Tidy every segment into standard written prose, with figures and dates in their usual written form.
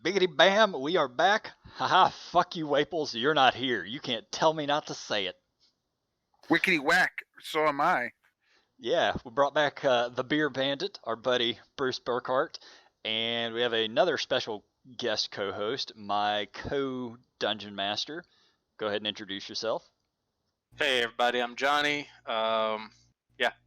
Biggity bam, we are back. Haha, fuck you, Waples. You're not here. You can't tell me not to say it. Wickety whack, so am I. Yeah, we brought back the Beer Bandit, our buddy Bruce Burkhart, and we have another special guest co host, my co dungeon master. Go ahead and introduce yourself. Hey everybody, I'm Johnny.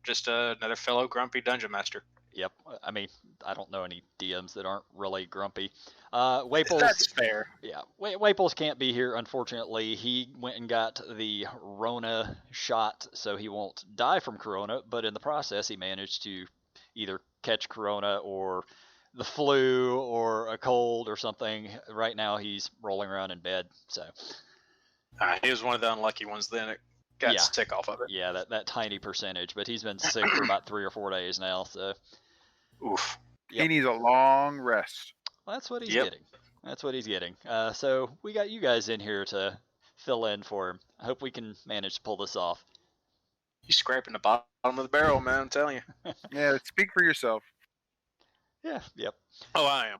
Just another fellow grumpy dungeon master. Yep, I mean, I don't know any DMs that aren't really grumpy. Waples. That's fair. Yeah, Waples can't be here, unfortunately. He went and got the Rona shot, so he won't die from Corona, but in the process, he managed to either catch Corona or the flu or a cold or something. Right now, he's rolling around in bed, so. He was one of the unlucky ones then. It got sick off of it. Yeah, that tiny percentage, but he's been sick for about 3 or 4 days now, so. Oof. Yep. He needs a long rest. Well, that's what he's getting. That's what he's getting. So we got you guys in here to fill in for him. I hope we can manage to pull this off. He's scraping the bottom of the barrel, man, I'm telling you. Yeah, speak for yourself. Yeah, yep. Oh, I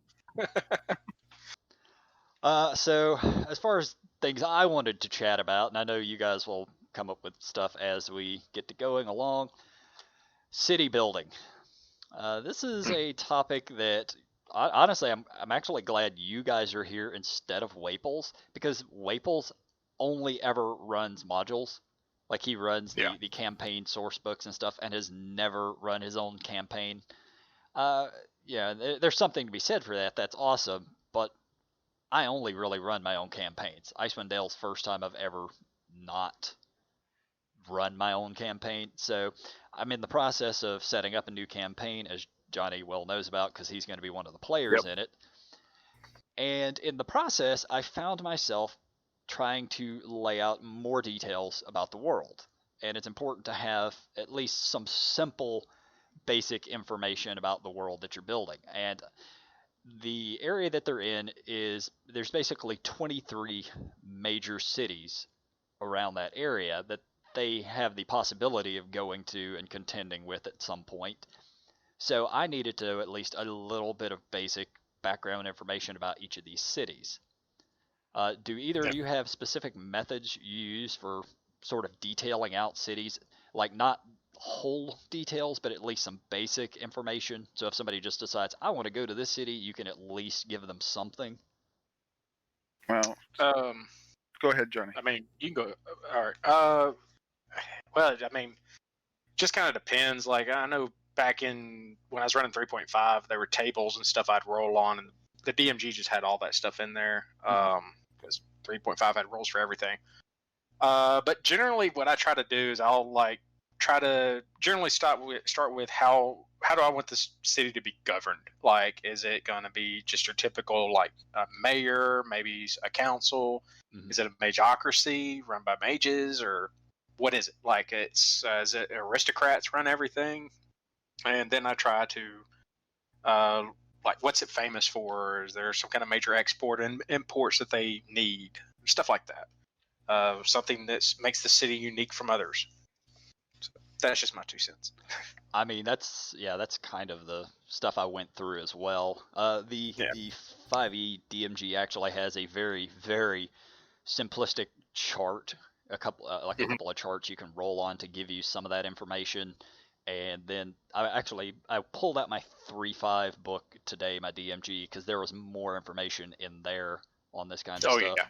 am. So as far as things I wanted to chat about, and I know you guys will come up with stuff as we get to going along, city building. This is a topic that, honestly, I'm actually glad you guys are here instead of Waples, because Waples only ever runs modules. Like, he runs the campaign source books and stuff and has never run his own campaign. There's something to be said for that. That's awesome, but I only really run my own campaigns. Icewind Dale's first time I've ever not run my own campaign, so I'm in the process of setting up a new campaign, as Johnny well knows about because he's going to be one of the players in it. And in the process, I found myself trying to lay out more details about the world, and it's important to have at least some simple basic information about the world that you're building. And the area that they're in there's basically 23 major cities around that area that they have the possibility of going to and contending with at some point. So I needed to at least a little bit of basic background information about each of these cities. Do either of you have specific methods you use for sort of detailing out cities? Like, not whole details, but at least some basic information. So if somebody just decides, I want to go to this city, you can at least give them something. Well, go ahead, Johnny. I mean, you can go. All right. Well, I mean, just kind of depends. Like, I know back when I was running 3.5, there were tables and stuff I'd roll on, and the DMG just had all that stuff in there because 3.5 had rules for everything. But generally, what I try to do is I'll try to generally start with how do I want this city to be governed? Like, is it going to be just your typical a mayor, maybe a council? Mm-hmm. Is it a mageocracy run by mages, or what is it? Like, is it aristocrats run everything? And then I try to what's it famous for? Is there some kind of major export and imports that they need? Stuff like that. Something that makes the city unique from others. So that's just my 2 cents. I mean, that's kind of the stuff I went through as well. The 5e DMG actually has a very, very simplistic chart, a couple of charts you can roll on to give you some of that information. And then I pulled out my 3.5 book today, my DMG, because there was more information in there on this kind of stuff. Yeah.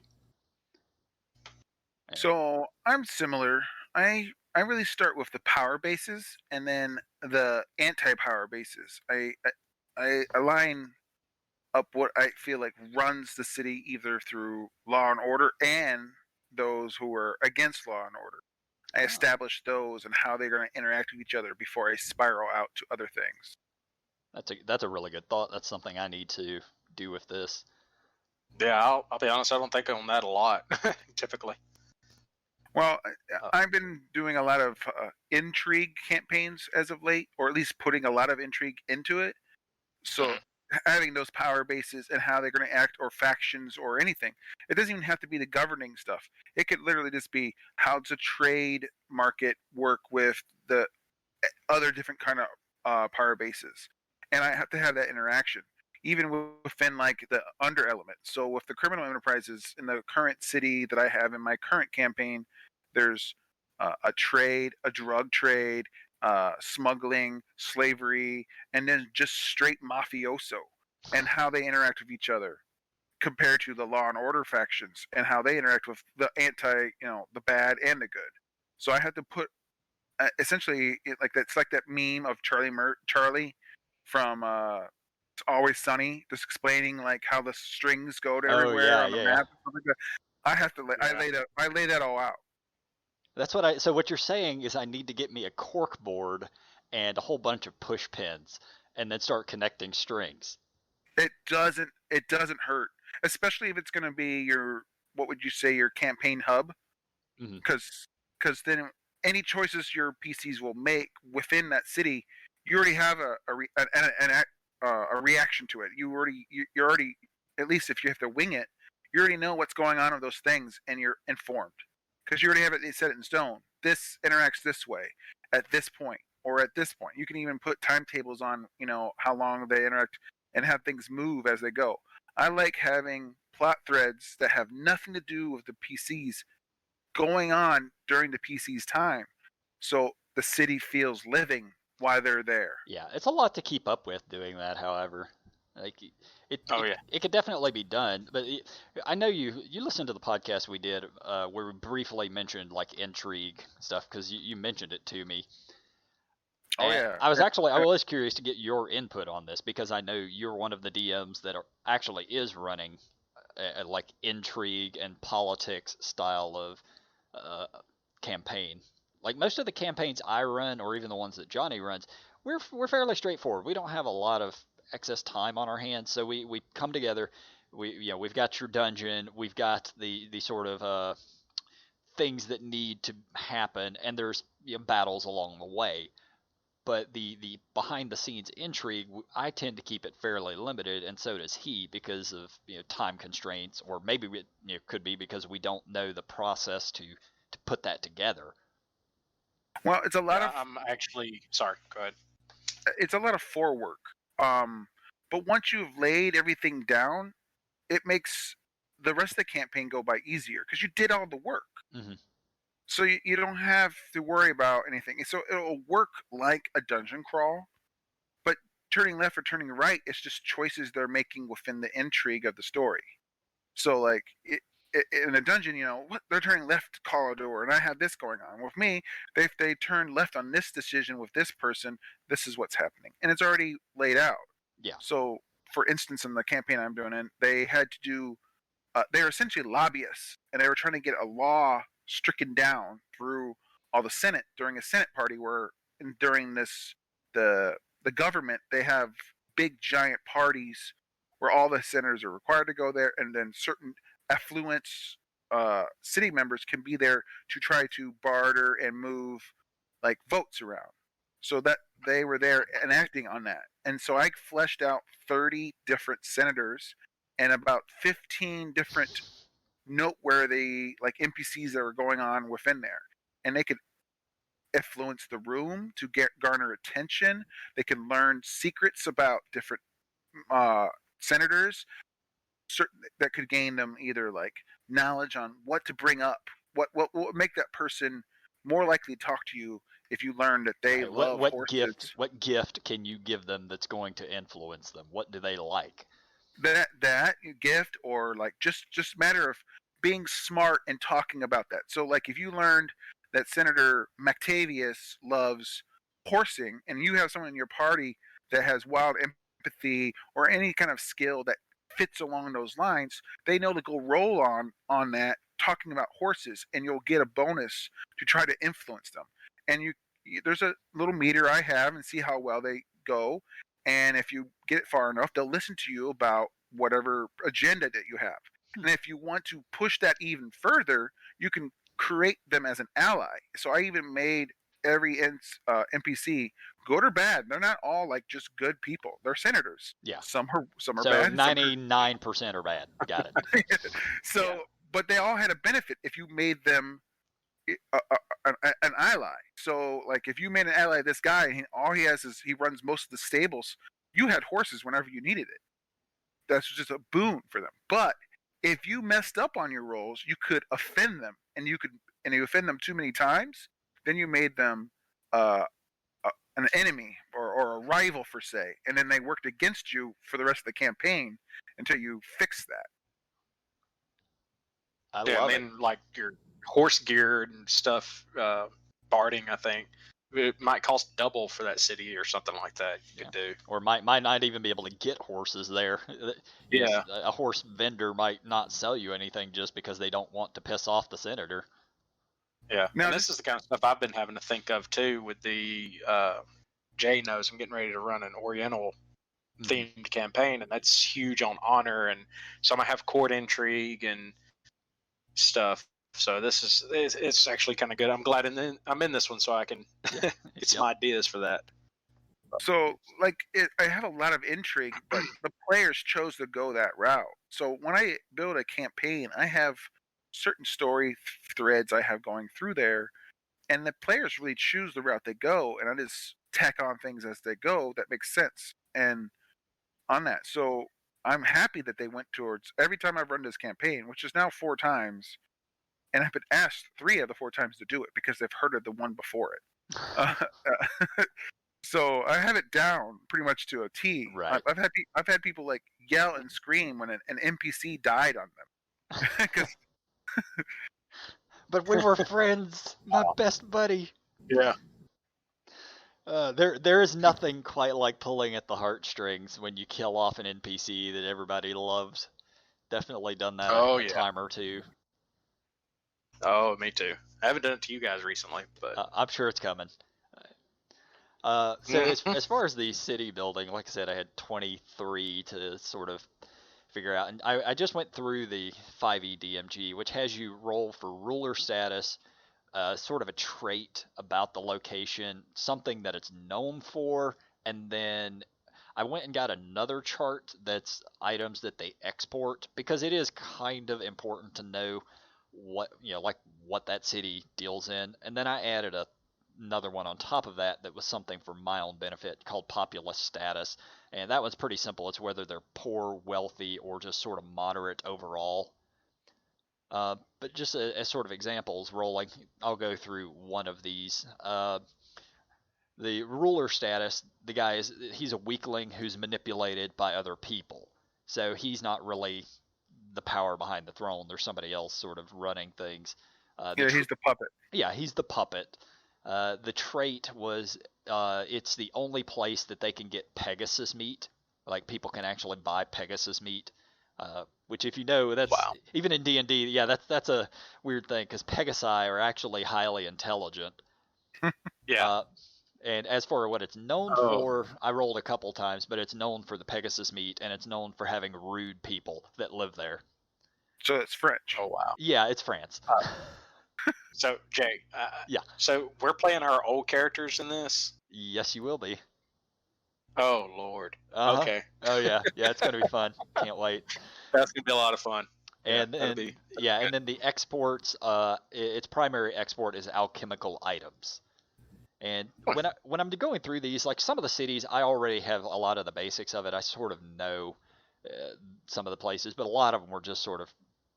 So I'm similar. I really start with the power bases and then the anti-power bases. I align up what I feel like runs the city either through law and order and those who are against law and order. I establish those and how they're going to interact with each other before I spiral out to other things. That's a really good thought. That's something I need to do with this. Yeah, I'll be honest. I don't think on that a lot, typically. Well, I've been doing a lot of intrigue campaigns as of late, or at least putting a lot of intrigue into it. So having those power bases and how they're going to act, or factions, or anything. It doesn't even have to be the governing stuff. It could literally just be how does a trade market work with the other different kind of power bases. And I have to have that interaction. even within like the under element. So with the criminal enterprises in the current city that I have in my current campaign, there's a trade, a drug trade, smuggling, slavery, and then just straight mafioso and how they interact with each other compared to the law and order factions and how they interact with the the bad and the good. So I had to put essentially like that's like that meme of Charlie from It's Always Sunny, just explaining like how the strings go to Oh everywhere yeah, on the yeah, yeah. map. And stuff like that. I have to I lay that all out. That's what I. So what you're saying is I need to get me a cork board and a whole bunch of push pins, and then start connecting strings. It doesn't hurt, especially if it's going to be your, what would you say, your campaign hub, Hmm. because then any choices your PCs will make within that city, you already have a reaction to it. You're already, at least if you have to wing it, you already know what's going on with those things and you're informed because you already have it set in stone. This interacts this way at this point or at this point. You can even put timetables on how long they interact and have things move as they go. I like having plot threads that have nothing to do with the PCs going on during the PC's time, so the city feels living while they're there. Yeah, it's a lot to keep up with doing that. However, like Oh yeah. it could definitely be done. But I know you listened to the podcast we did where we briefly mentioned like intrigue stuff because you mentioned it to me. Oh And yeah, I was curious to get your input on this because I know you're one of the DMs that actually is running like intrigue and politics style of uh, campaign. Like most of the campaigns I run, or even the ones that Johnny runs, we're fairly straightforward. We don't have a lot of excess time on our hands, so we come together. We've got your dungeon, we've got the sort of things that need to happen, and there's battles along the way. But the behind the scenes intrigue, I tend to keep it fairly limited, and so does he because of time constraints, or maybe it could be because we don't know the process to put that together. well, it's a lot Yeah, of I'm actually sorry. Go ahead. forework. Um, but once you've laid everything down, it makes the rest of the campaign go by easier because you did all the work. Hmm. So you don't have to worry about anything. So it'll work like a dungeon crawl, but turning left or turning right is just choices they're making within the intrigue of the story. So like in a dungeon, what they're turning left to call a door, and I have this going on. With me, if they turn left on this decision with this person, this is what's happening, and it's already laid out. Yeah. So, for instance, in the campaign I'm doing, they had to do. They were essentially lobbyists, and they were trying to get a law stricken down through all the Senate during a Senate party where during the the government they have big giant parties where all the senators are required to go there, and then certain affluent city members can be there to try to barter and move like votes around. So that they were there enacting on that, and so I fleshed out 30 different senators and about 15 different noteworthy like NPCs that were going on within there, and they could influence the room to garner attention. They can learn secrets about different uh, senators, certain that could gain them either like knowledge on what to bring up, what will make that person more likely to talk to you if you learn that they Right. What love what gift horses. what gift can you give them that's going to influence them? What do they like? That gift, or like just matter of being smart and talking about that. So like if you learned that Senator McTavius loves horsing and you have someone in your party that has wild empathy or any kind of skill that fits along those lines, they know to go roll on that talking about horses, and you'll get a bonus to try to influence them. And there's a little meter I have and see how well they go, and if you get it far enough, they'll listen to you about whatever agenda that you have. And if you want to push that even further, you can create them as an ally. So I even made every NPC, good or bad. They're not all like just good people. They're senators. Yeah. Some are So bad. 99% are bad. Got it. So, Yeah. but they all had a benefit if you made them an ally. So, like if you made an ally of this guy, and all he has is he runs most of the stables. You had horses whenever you needed it. that's just a boon for them. But if you messed up on your rolls, you could offend them, and you offend them too many times, then you made them an enemy or a rival, for say, and then they worked against you for the rest of the campaign until you fix that. I Yeah, love and it. then like your horse gear and stuff, barding, I think it might cost double for that city or something like that. You could do, Or might not even be able to get horses there. Yeah. A horse vendor might not sell you anything just because they don't want to piss off the senator. Yeah, Now, and this is the kind of stuff I've been having to think of too. With the Jay knows I'm getting ready to run an Oriental themed campaign, and that's huge on honor, and so I'm gonna have court intrigue and stuff. So this is it's actually kind of good. I'm glad I'm in this one, so I can get some ideas for that. So, like, I have a lot of intrigue, but the players chose to go that route. So when I build a campaign, I have certain story threads I have going through there, and the players really choose the route they go, and I just tack on things as they go that makes sense. And on that, so I'm happy that they went towards every time I've run this campaign, which is now 4 times, and I've been asked 3 of the 4 times to do it because they've heard of the one before it. So I have it down pretty much to a T. Right. I've had people like yell and scream when an NPC died on them. But we were friends, my best buddy. Yeah. There is nothing quite like pulling at the heartstrings when you kill off an NPC that everybody loves. Definitely done that a time or two. Oh, me too. I haven't done it to you guys recently, but I'm sure it's coming. So as far as the city building, like I said, I had 23 to sort of figure out, and I just went through the 5e DMG, which has you roll for ruler status, sort of a trait about the location, something that it's known for, and then I went and got another chart that's items that they export, because it is kind of important to know what, like what that city deals in. And then I added another one on top of that was something for my own benefit called populous status, and that one's pretty simple. It's whether they're poor, wealthy, or just sort of moderate overall. But just as sort of examples, rolling, I'll go through one of these. The ruler status, the guy he's a weakling who's manipulated by other people, so he's not really the power behind the throne. There's somebody else sort of running things. He's the puppet. Yeah, he's the puppet. The trait was it's the only place that they can get Pegasus meat. Like, people can actually buy Pegasus meat, which, if you know, that's even in D&D. Yeah, that's a weird thing, because Pegasi are actually highly intelligent. Yeah. And as for what it's known for, I rolled a couple times, but it's known for the Pegasus meat, and it's known for having rude people that live there. So it's French. Oh, wow. Yeah, it's France. So, Jay. Yeah. So we're playing our old characters in this? Yes, you will be. Oh, Lord. Uh-huh. Okay. Oh, yeah. Yeah, it's going to be fun. Can't wait. That's going to be a lot of fun. And then the exports, its primary export is alchemical items. And when I'm going through these, like some of the cities, I already have a lot of the basics of it. I sort of know some of the places, but a lot of them were just sort of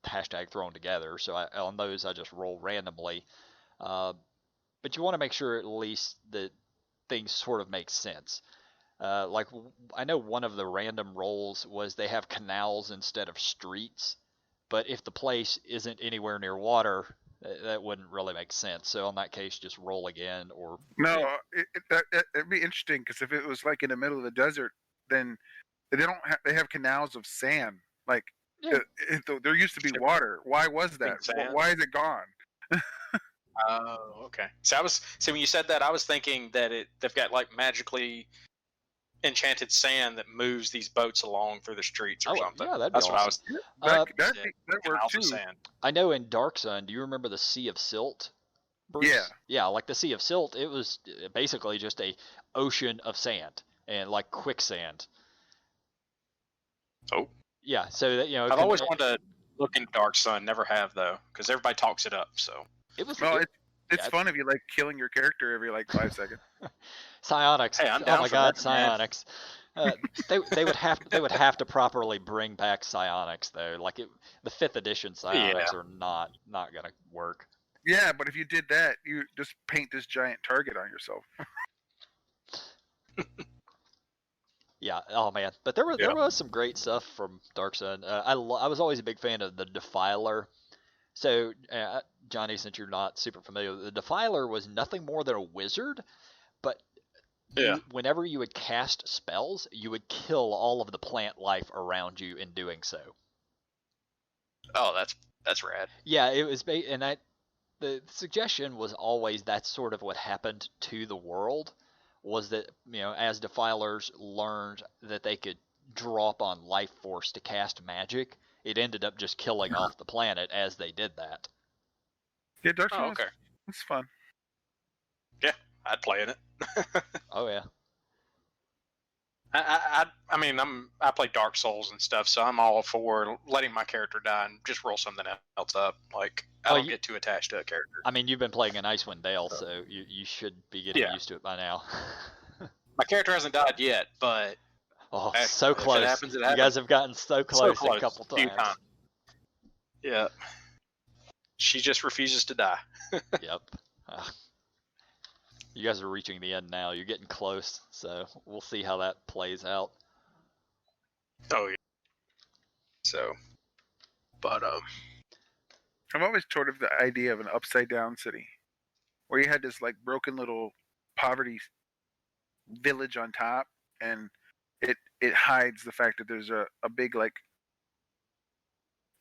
hashtag thrown together. So on those, I just roll randomly. But you want to make sure at least that things sort of make sense. Like, I know one of the random rolls was they have canals instead of streets, but if the place isn't anywhere near water, that wouldn't really make sense. So in that case, just roll again. Or no, it'd be interesting, because if it was like in the middle of the desert, then they have canals of sand. Like, there used to be water. Why was that? Why is it gone? Oh, okay. So when you said that, I was thinking that they've got like magically enchanted sand that moves these boats along through the streets or something. Yeah, that'd be That's awesome. what I was. That worked too. Sand. I know in Dark Sun, do you remember the Sea of Silt, Bruce? Yeah. Yeah, like the Sea of Silt, it was basically just a ocean of sand and like quicksand. Oh. Yeah, so that, I've always wanted to look into Dark Sun, never have though, because everybody talks it up. So it was. Well, it's fun if you like killing your character every like 5 seconds. Psionics. Hey, I'm down oh my for God, that, psionics. They would have to properly bring back psionics though. The 5th edition psionics are not gonna work. Yeah, but if you did that, you just paint this giant target on yourself. Yeah. Oh man. But there was some great stuff from Dark Sun. I was always a big fan of the Defiler. So Johnny, since you're not super familiar, the Defiler was nothing more than a wizard, but whenever you would cast spells, you would kill all of the plant life around you in doing so. Oh, that's rad. Yeah, it was, and the suggestion was always that's sort of what happened to the world, was that as Defilers learned that they could draw upon life force to cast magic, it ended up just killing off the planet as they did that. Yeah, Dark Sun. Oh, okay. It's fun. Yeah, I'd play in it. Oh yeah. I mean, I play Dark Souls and stuff, so I'm all for letting my character die and just roll something else up. Like, I don't get too attached to a character. I mean, you've been playing in Icewind Dale, so you should be getting used to it by now. My character hasn't died yet, but so close. If it happens, it happens. You guys have gotten so close a couple times. Yeah. She just refuses to die. Yep. You guys are reaching the end now. You're getting close, so we'll see how that plays out. Oh yeah. So, but I've always toyed with the idea of an upside down city, where you had this like broken little poverty village on top, and it hides the fact that there's a big like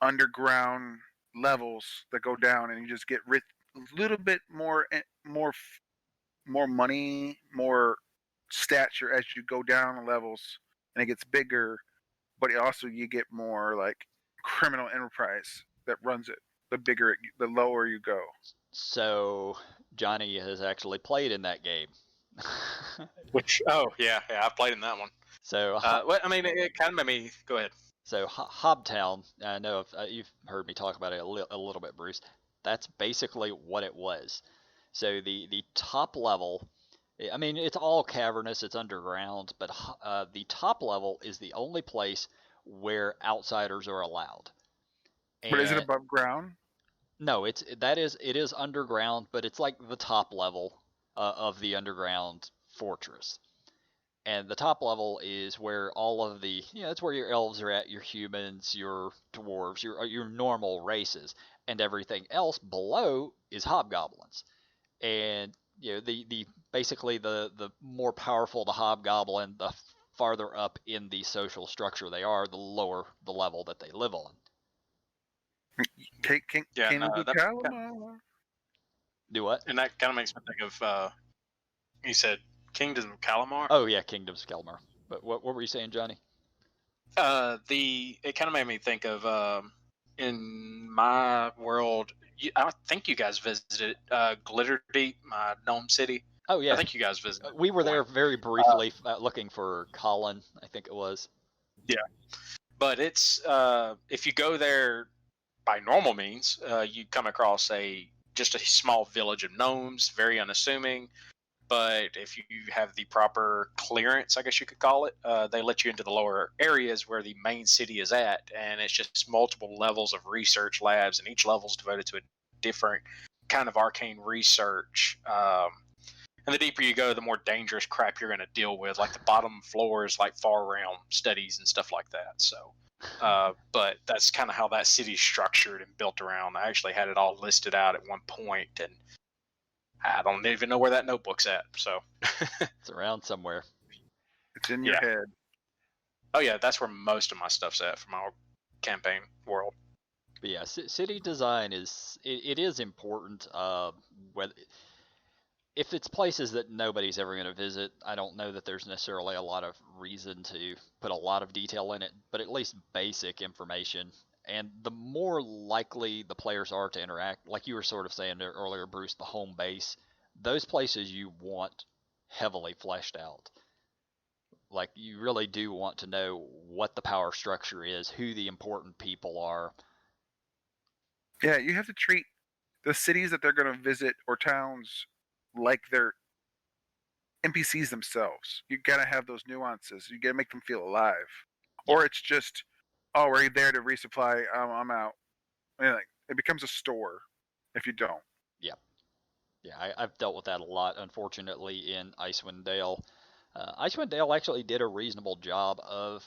underground levels that go down, and you just get a little bit more money, more stature as you go down the levels, and it gets bigger. But also you get more like criminal enterprise that runs it. The lower you go. So Johnny has actually played in that game. Which I've played in that one. So it kind of made me go ahead. So Hobtown, I know you've heard me talk about it a little bit, Bruce. That's basically what it was. So the top level, I mean, it's all cavernous, it's underground, but the top level is the only place where outsiders are allowed. But is it above ground? No, it is underground, but it's like the top level of the underground fortress. And the top level is where all of the, that's where your elves are at, your humans, your dwarves, your normal races, and everything else below is hobgoblins. And the basically the more powerful the hobgoblin, the farther up in the social structure they are, the lower the level that they live on. Do what? And that kind of makes me think of you said Kingdom of Calamar. Oh yeah, Kingdoms of Calamar. But what were you saying, Johnny? It kind of made me think of in my world. I think you guys visited Glitterdeep, my gnome city. Oh yeah, I think you guys visited. We were there very briefly, looking for Colin. I think it was. Yeah, but it's if you go there by normal means, you come across just a small village of gnomes, very unassuming. But if you have the proper clearance, I guess you could call it, they let you into the lower areas where the main city is at, and it's just multiple levels of research labs, and each level is devoted to a different kind of arcane research. And the deeper you go, the more dangerous crap you're going to deal with. Like the bottom floor is like far realm studies and stuff like that. So, but that's kind of how that city's structured and built around. I actually had it all listed out at one point, and I don't even know where that notebook's at. So it's around somewhere. It's in your head. Oh yeah, that's where most of my stuff's at for my campaign world. But yeah, city design is important. Whether if it's places that nobody's ever going to visit, I don't know that there's necessarily a lot of reason to put a lot of detail in it, but at least basic information. And the more likely the players are to interact, like you were sort of saying earlier, Bruce, the home base, those places you want heavily fleshed out. Like, you really do want to know what the power structure is, who the important people are. Yeah, you have to treat the cities that they're going to visit or towns like they're NPCs themselves. You gotta have those nuances. You gotta make them feel alive. Yeah. Or it's just, oh, we're there to resupply. I'm out. And like, it becomes a store if you don't. Yeah, I've dealt with that a lot, unfortunately, in Icewind Dale. Icewind Dale actually did a reasonable job of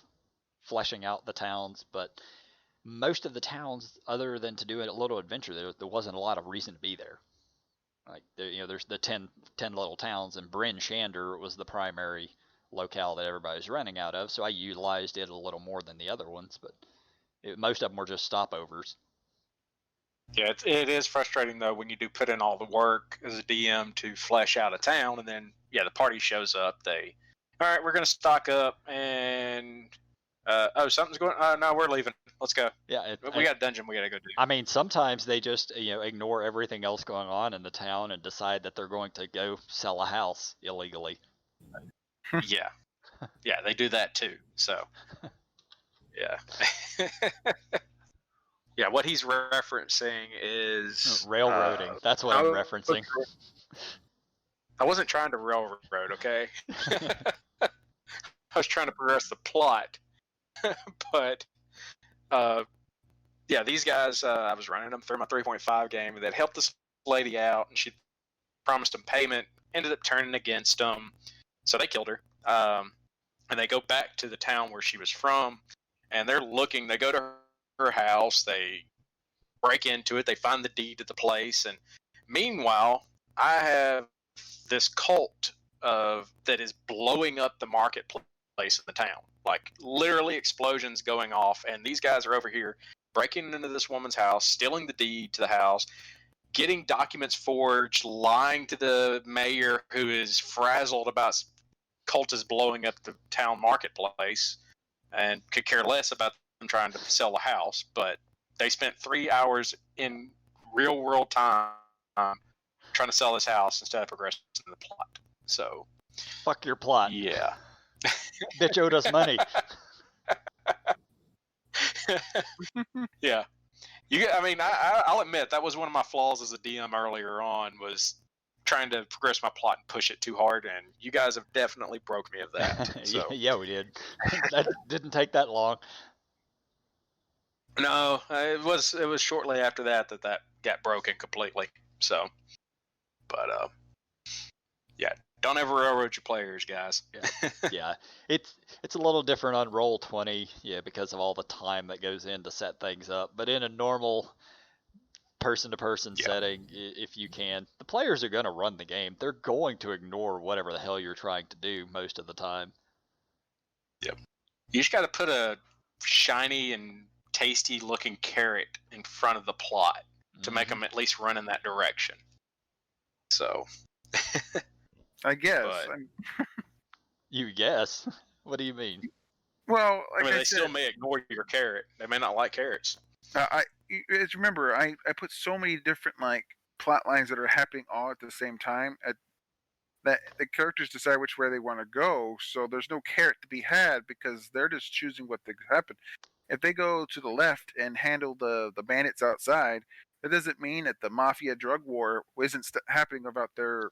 fleshing out the towns, but most of the towns, other than to do a little adventure, there wasn't a lot of reason to be there. Like there's the 10 little towns, and Bryn Shander was the primary locale that everybody's running out of. So I utilized it a little more than the other ones, but most of them were just stopovers. Yeah, it is frustrating though when you do put in all the work as a DM to flesh out a town, and then the party shows up. All right, we're gonna stock up, and something's going. No, we're leaving. Let's go. Yeah, We got a dungeon we gotta go do. I mean, sometimes they just ignore everything else going on in the town and decide that they're going to go sell a house illegally. Yeah, they do that too. So, yeah. Yeah, what he's referencing is railroading. That's what I'm referencing. I wasn't trying to railroad, okay? I was trying to progress the plot. But, these guys, I was running them through my 3.5 game, and they'd helped this lady out, and she promised them payment, ended up turning against them, so they killed her. And they go back to the town where she was from, and they go to her house, they break into it, they find the deed to the place, and meanwhile, I have this cult that is blowing up the marketplace in the town. Like, literally explosions going off, and these guys are over here breaking into this woman's house, stealing the deed to the house, getting documents forged, lying to the mayor who is frazzled about cultists blowing up the town marketplace and could care less about them trying to sell the house. But they spent 3 hours in real world time trying to sell this house instead of progressing the plot. So fuck your plot. Yeah. Bitch owed us money. Yeah. I'll admit that was one of my flaws as a DM earlier on, was trying to progress my plot and push it too hard, and you guys have definitely broke me of that. So. Yeah, we did. That didn't take that long. No, it was shortly after that got broken completely. So, but don't ever railroad your players, guys. Yeah, it's a little different on Roll20, because of all the time that goes in to set things up. But in a normal person-to-person setting, if you can, the players are going to run the game. They're going to ignore whatever the hell you're trying to do most of the time. Yep. You just got to put a shiny and tasty-looking carrot in front of the plot to make them at least run in that direction. So, I guess. You guess? What do you mean? Well, they still may ignore your carrot. They may not like carrots. Remember, I put so many different plot lines that are happening all at the same time that the characters decide which way they want to go. So there's no carrot to be had because they're just choosing what to happen. If they go to the left and handle the bandits outside, that doesn't mean that the mafia drug war isn't happening about their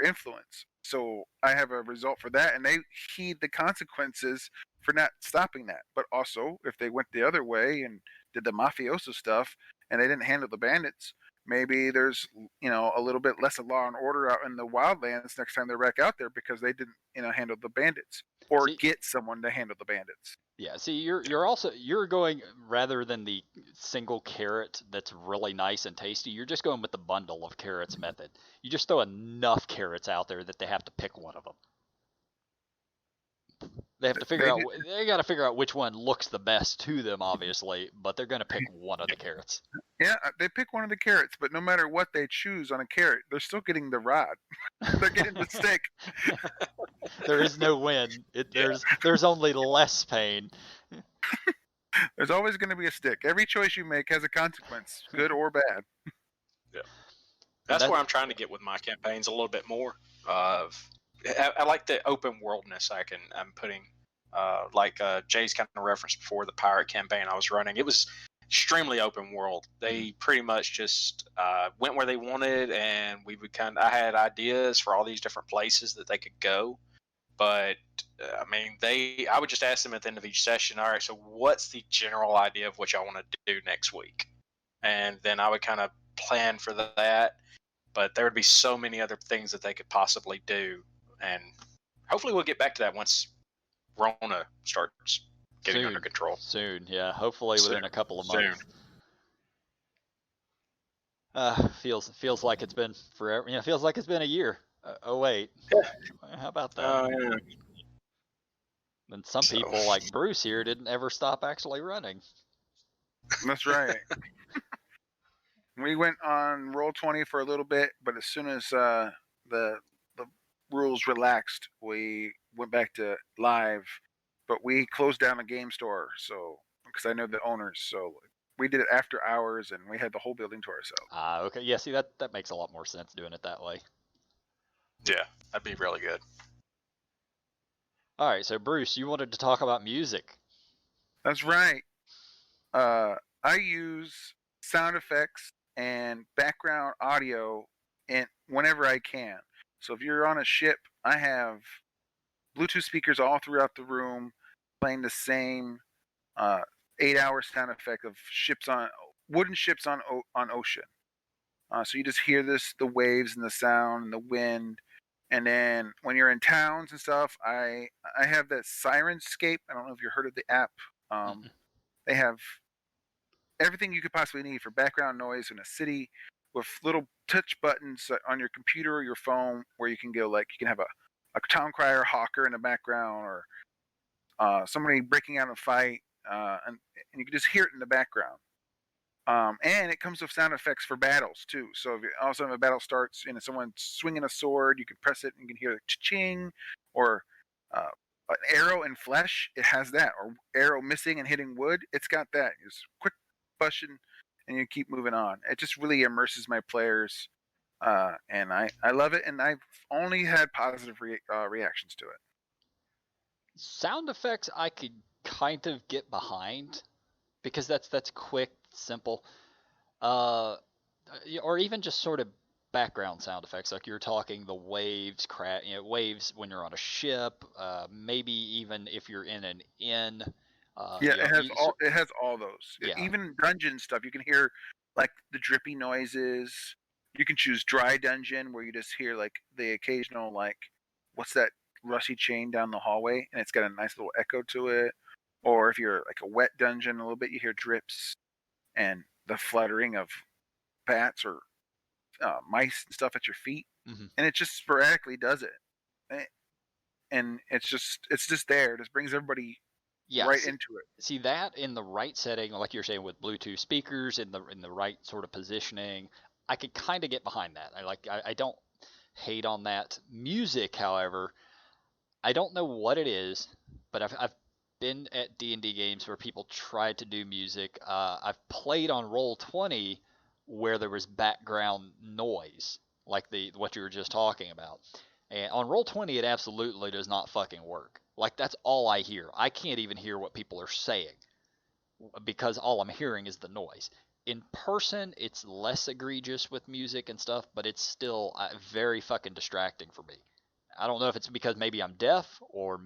influence. So I have a result for that, and they heed the consequences for not stopping that. But also, if they went the other way and did the mafioso stuff and they didn't handle the bandits, maybe there's a little bit less of law and order out in the wildlands next time they're back out there because they didn't handle the bandits or get someone to handle the bandits. Yeah, see, you're going, rather than the single carrot that's really nice and tasty, you're just going with the bundle of carrots method. You just throw enough carrots out there that they have to pick one of them. They have to they got to figure out which one looks the best to them, obviously, but they're going to pick one of the carrots. Yeah, they pick one of the carrots, but no matter what they choose on a carrot, they're still getting the rod. They're getting the stick. There is no win. There's only less pain. There's always going to be a stick. Every choice you make has a consequence, good or bad. Yeah, that's where I'm trying to get with my campaigns a little bit more. I like the open worldness I'm putting, like Jay's kind of referenced before, the pirate campaign I was running. It was extremely open world. They pretty much just went where they wanted, and we would I had ideas for all these different places that they could go. But I mean, I would just ask them at the end of each session, all right, so what's the general idea of what y'all want to do next week? And then I would kind of plan for that. But there would be so many other things that they could possibly do. And hopefully we'll get back to that once Rona starts getting under control. Soon, yeah. Hopefully within a couple of Soon. months. Feels like it's been forever. You know, feels like it's been a year. Oh wait, how about that? Yeah. And some people like Bruce here didn't ever stop actually running. That's right. We went on Roll20 for a little bit, but as soon as the rules relaxed, we went back to live. But we closed down the game store, so because I know the owners, so we did it after hours, and we had the whole building to ourselves. Okay. Yeah. See, that makes a lot more sense doing it that way. Yeah, that'd be really good. All right. So Bruce, you wanted to talk about music. That's right. I use sound effects and background audio whenever I can. So if you're on a ship, I have Bluetooth speakers all throughout the room playing the same 8-hour sound effect of wooden ships on ocean. So you just hear the waves and the sound and the wind. And then when you're in towns and stuff, I have that Sirenscape. I don't know if you've heard of the app. They have everything you could possibly need for background noise in a city with little touch buttons on your computer or your phone where you can go, like, you can have a town crier hawker in the background, or somebody breaking out in a fight, and you can just hear it in the background. And it comes with sound effects for battles too. So if all of a sudden a battle starts and someone's swinging a sword, you can press it and you can hear the cha-ching, or an arrow in flesh, it has that, or arrow missing and hitting wood, it's got that. It's quick button and you keep moving on. It just really immerses my players, and I love it, and I've only had positive reactions to it. Sound effects I could kind of get behind because that's quick, simple, or even just sort of background sound effects, like you're talking the waves, waves when you're on a ship, maybe even if you're in an inn. It has all those. Yeah. Even dungeon stuff, you can hear like the drippy noises. You can choose dry dungeon, where you just hear like the occasional, like, what's that rusty chain down the hallway, and it's got a nice little echo to it. Or if you're like a wet dungeon a little bit, you hear drips and the fluttering of bats or mice and stuff at your feet. And it just sporadically does it, and it's just there. It just brings everybody right into it. See that in the right setting, like you're saying, with Bluetooth speakers in the right sort of positioning, I could kind of get behind that. I don't hate on that. Music, however, I don't know what it is, but I've been at D&D games where people tried to do music. I've played on Roll20 where there was background noise, like what you were just talking about. And on Roll20, it absolutely does not fucking work. Like, that's all I hear. I can't even hear what people are saying because all I'm hearing is the noise. In person, it's less egregious with music and stuff, but it's still very fucking distracting for me. I don't know if it's because maybe I'm deaf or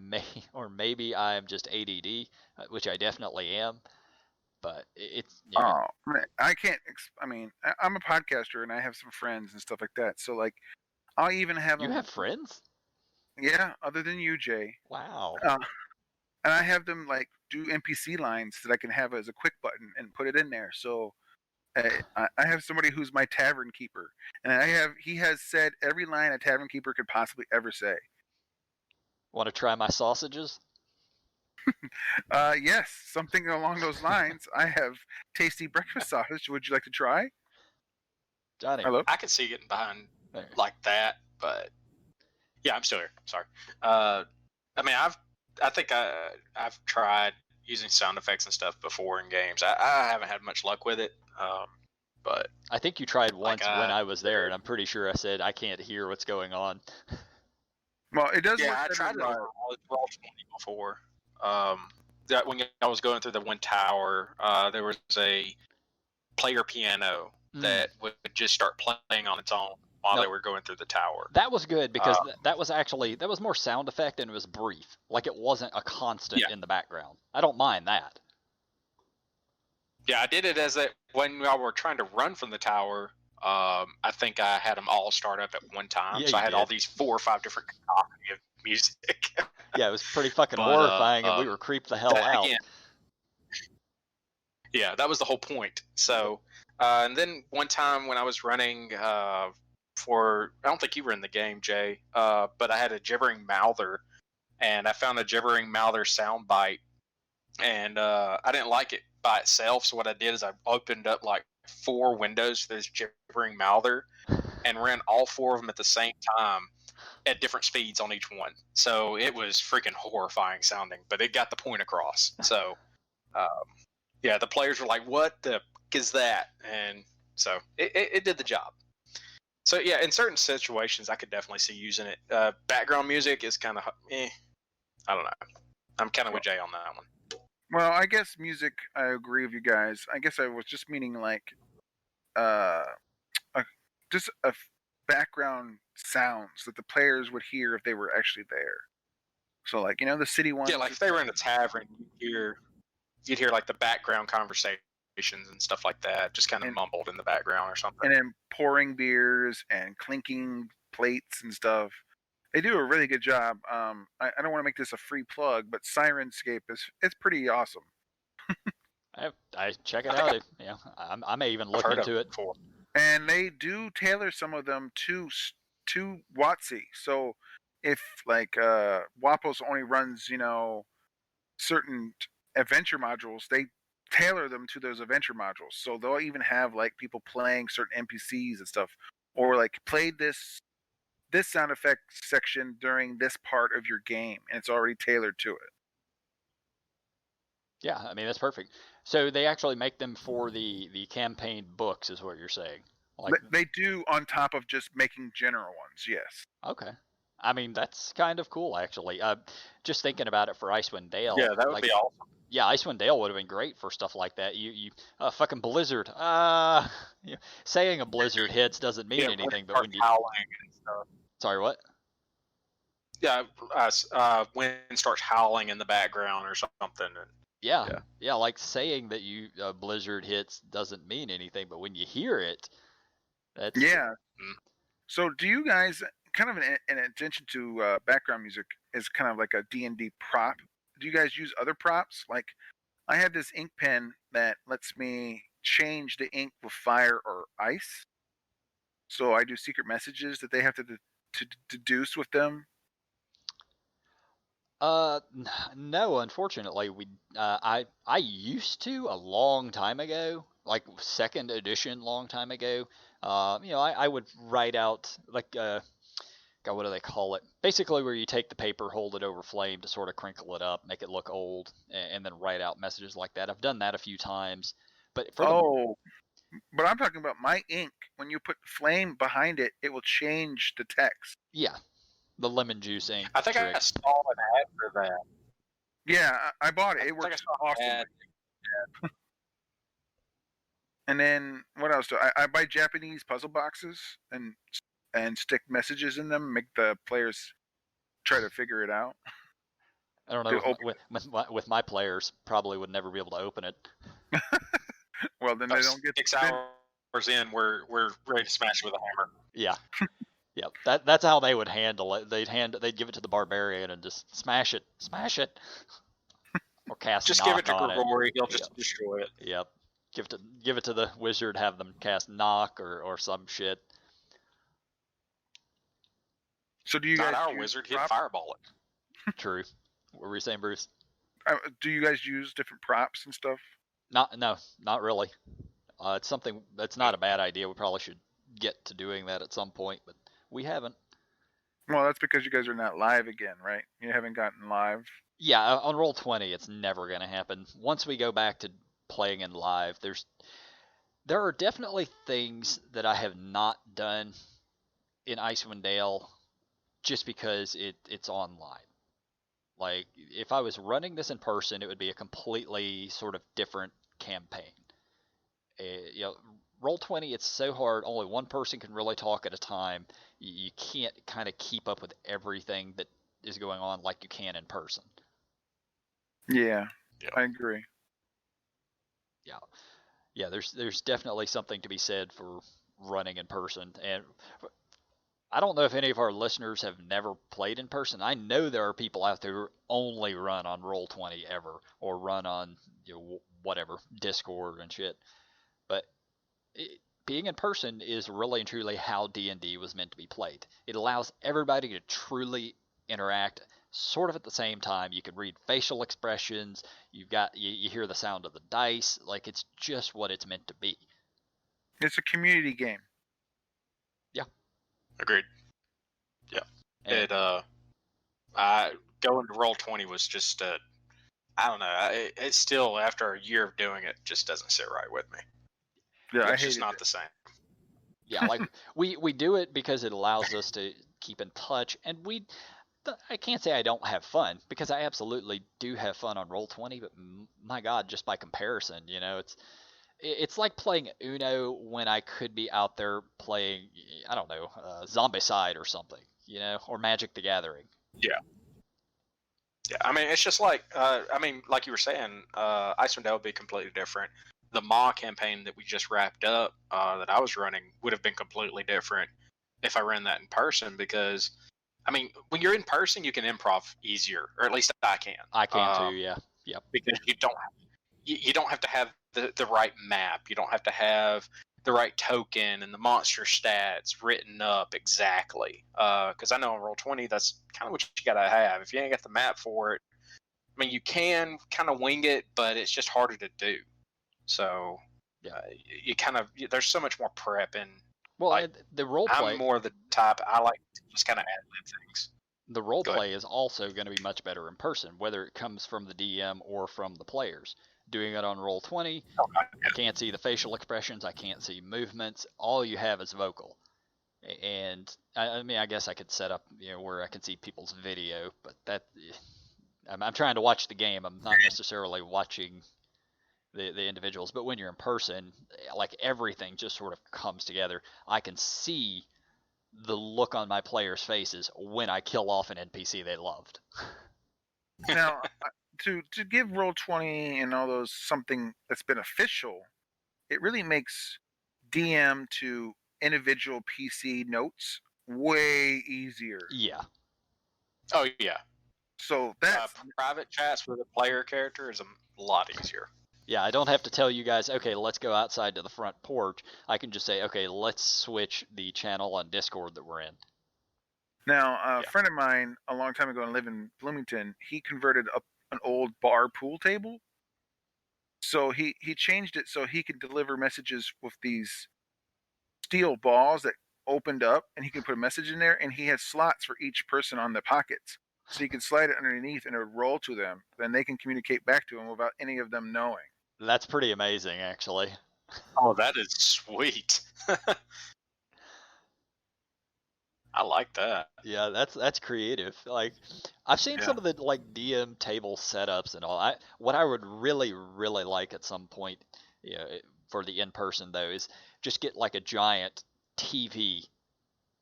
maybe I'm just ADD, which I definitely am. But it's I can't. I mean, I'm a podcaster and I have some friends and stuff like that. So like, I'll even have You have friends? Yeah, other than you, Jay. Wow. And I have them like do NPC lines that I can have as a quick button and put it in there. So I have somebody who's my tavern keeper, and he has said every line a tavern keeper could possibly ever say. Want to try my sausages? Yes, something along those lines. I have tasty breakfast sausage. Would you like to try? Johnny. Hello? I could see getting behind like that, but yeah, I'm still here. Sorry. I mean, I think I've tried using sound effects and stuff before in games. I haven't had much luck with it, but I think you tried once when I was there, and I'm pretty sure I said I can't hear what's going on. Well, it does. Yeah, I tried it on Roll20 before. when I was going through the one tower, there was a player piano that would just start playing on its own while they were going through the tower. That was good because that was more sound effect and it was brief. Like it wasn't a constant in the background. I don't mind that. Yeah, I did it as when we were trying to run from the tower. I think I had them all start up at one time, so I had all these 4 or 5 different copies of music. Yeah, it was pretty fucking horrifying, and we were creeped the hell out. Again, yeah, that was the whole point. So, and then one time when I was running I don't think you were in the game, Jay, but I had a gibbering mouther, and I found a gibbering mouther soundbite, and I didn't like it by itself. So what I did is I opened up like 4 windows for this gibbering mouther, and ran all 4 of them at the same time at different speeds on each one. So it was freaking horrifying sounding, but it got the point across. So, yeah, the players were like, "What the f- is that?" And so it did the job. So yeah, in certain situations, I could definitely see using it. Background music is kind of, I don't know. I'm kind of with Jay on that one. Well, I guess music, I agree with you guys. I guess I was just meaning like, just background sounds that the players would hear if they were actually there. So like, the city ones. Yeah, like if they were in a tavern, you'd hear like the background conversations and stuff like that, just kind of mumbled in the background or something. And then pouring beers and clinking plates and stuff. They do a really good job. I don't want to make this a free plug, but Sirenscape it's pretty awesome. I check it out. I may even look into it. And they do tailor some of them to WotC. So if like Wapos only runs certain adventure modules, they tailor them to those adventure modules. So they'll even have like people playing certain NPCs and stuff, or like played this sound effect section during this part of your game, and it's already tailored to it. Yeah, I mean that's perfect. So they actually make them for the campaign books, is what you're saying? Like they do on top of just making general ones, yes. Okay. I mean that's kind of cool actually. Just thinking about it for Icewind Dale. Yeah, that would be awesome. Yeah, Icewind Dale would have been great for stuff like that. You fucking blizzard. Saying a blizzard hits doesn't mean anything, but when you howling and stuff. Sorry, what? Yeah, wind starts howling in the background or something. Yeah, like saying that you blizzard hits doesn't mean anything, but when you hear it, that's So do you guys kind of in addition to background music is kind of like a D&D prop? Do you guys use other props? Like I have this ink pen that lets me change the ink with fire or ice. So I do secret messages that they have to deduce with them. No, unfortunately, I used to a long time ago, like 2nd edition, long time ago. I would write out like God, what do they call it? Basically, where you take the paper, hold it over flame to sort of crinkle it up, make it look old, and then write out messages like that. I've done that a few times, but but I'm talking about my ink. When you put flame behind it, it will change the text. Yeah, the lemon juice ink. I think trick. I saw an ad for that. Yeah, I bought it. It works awesome. And then what else do I buy Japanese puzzle boxes and stick messages in them, make the players try to figure it out. I don't know. With my players, probably would never be able to open it. Well, then they don't get 6 hours in. We're ready to smash it with a hammer. Yeah, yeah. That's how they would handle it. They'd give it to the barbarian and just smash it, or cast. Just knock give it to on Gregory. He'll just destroy it. Yep. Give it to the wizard. Have them cast knock or some shit. So do you guys? Not our wizard. He'd fireball it. True. What were you saying, Bruce? Do you guys use different props and stuff? No, not really. It's something that's not a bad idea. We probably should get to doing that at some point, but we haven't. Well, that's because you guys are not live again, right? You haven't gotten live. Yeah, on Roll20, it's never going to happen. Once we go back to playing in live, there are definitely things that I have not done in Icewind Dale just because it's online. Like, if I was running this in person, it would be a completely sort of different campaign. You know, Roll20, it's so hard. Only one person can really talk at a time. You can't kind of keep up with everything that is going on like you can in person. Yeah, Yeah. I agree. Yeah, there's definitely something to be said for running in person. And I don't know if any of our listeners have never played in person. I know there are people out there who only run on Roll20 ever, or run on, you know, whatever, Discord and shit. But being in person is really and truly how D&D was meant to be played. It allows everybody to truly interact sort of at the same time. You can read facial expressions. You hear the sound of the dice. Like, it's just what it's meant to be. It's a community game. Agreed. Yeah. And I going to Roll20 was just I don't know. It's still, after a year of doing it, just doesn't sit right with me. Yeah, I It's just hated not it. the same. yeah, like we do it because it allows us to keep in touch, and I can't say I don't have fun, because I absolutely do have fun on Roll20, but my God, just by comparison, you know, it's like playing Uno when I could be out there playing, I don't know, Zombicide or something, you know, or Magic the Gathering. Yeah. I mean, it's just like like you were saying, Icewind Dale would be completely different. The Maw campaign that we just wrapped up, that I was running, would have been completely different if I ran that in person, because I mean, when you're in person, you can improv easier, or at least I can. I can too, yeah. Yep. Because you don't have to have the right map. You don't have to have the right token and the monster stats written up exactly. Because I know in Roll20, that's kind of what you gotta have. If you ain't got the map for it, I mean, you can kind of wing it, but it's just harder to do. So Yeah. you kind of, there's so much more prep, and Well, like, the role play. I'm more the type, I like to just kind of ad lib things. The role Go ahead. play is also going to be much better in person, whether it comes from the DM or from the players. Doing it on Roll20, I can't see the facial expressions, I can't see movements. All you have is vocal. And I mean, I guess I could set up, you know, where I can see people's video, but I'm trying to watch the game. I'm not necessarily watching the individuals. But when you're in person, like, everything just sort of comes together. I can see the look on my players' faces when I kill off an NPC they loved. Now, to give Roll20 and all those something that's beneficial, it really makes DM to individual PC notes way easier. Yeah. Oh yeah. So that's Private chats with a player character is a lot easier. Yeah, I don't have to tell you guys, okay, let's go outside to the front porch. I can just say, okay, let's switch the channel on Discord that we're in. now a friend of mine a long time ago and lived in Bloomington. He converted an old bar pool table. So he changed it so he could deliver messages with these steel balls that opened up, and he could put a message in there, and he had slots for each person on the pockets. So you can slide it underneath and it would roll to them. Then they can communicate back to him without any of them knowing. That's pretty amazing, actually. Oh, that is sweet. I like that. Yeah, that's creative. Like, I've seen some of the, like, DM table setups and all. What I would really like at some point, you know, for the in person though, is just get like a giant TV,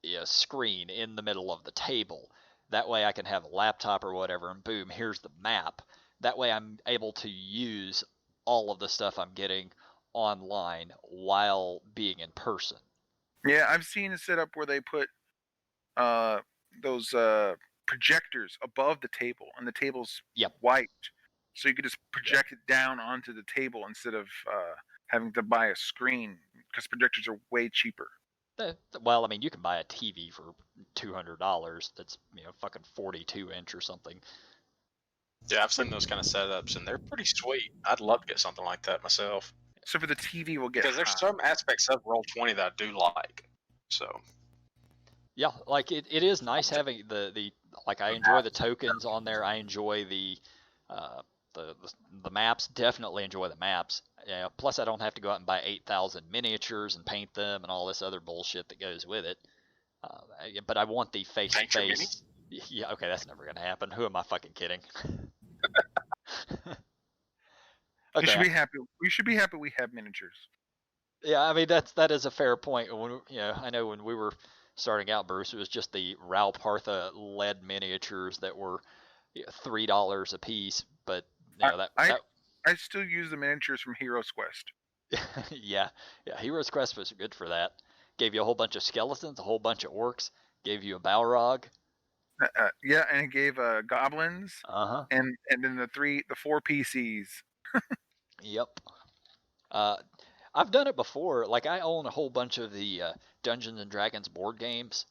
you know, screen in the middle of the table. That way I can have a laptop or whatever, and boom, here's the map. That way I'm able to use all of the stuff I'm getting online while being in person. Yeah, I've seen a setup where they put those projectors above the table, and the table's wiped, so you could just project it down onto the table instead of having to buy a screen, because projectors are way cheaper. Well, I mean, you can buy a TV for $200 that's, you know, fucking 42-inch or something. Yeah, I've seen those kind of setups, and they're pretty sweet. I'd love to get something like that myself. So for the TV, we'll get because there's some aspects of Roll20 that I do like. So yeah, like it is nice having the like, I enjoy the tokens on there. I enjoy the maps. Definitely enjoy the maps. Yeah. Plus, I don't have to go out and buy 8,000 miniatures and paint them and all this other bullshit that goes with it. But I want the face-to-face. Yeah, okay, that's never gonna happen. Who am I fucking kidding? You should Okay, be happy. We should be happy we have miniatures. yeah, I mean that is a fair point. When I know when we were starting out, Bruce, it was just the Ralpartha lead miniatures that were $3 a piece, but I, that I that I still use the miniatures from Heroes Quest. yeah, Heroes Quest was good for that. Gave you a whole bunch of skeletons, a whole bunch of orcs, gave you a Balrog. Yeah, and it gave goblins Uh huh. and then the four PCs. Yep. Uh, I've done it before. Like I own a whole bunch of the Dungeons and Dragons board games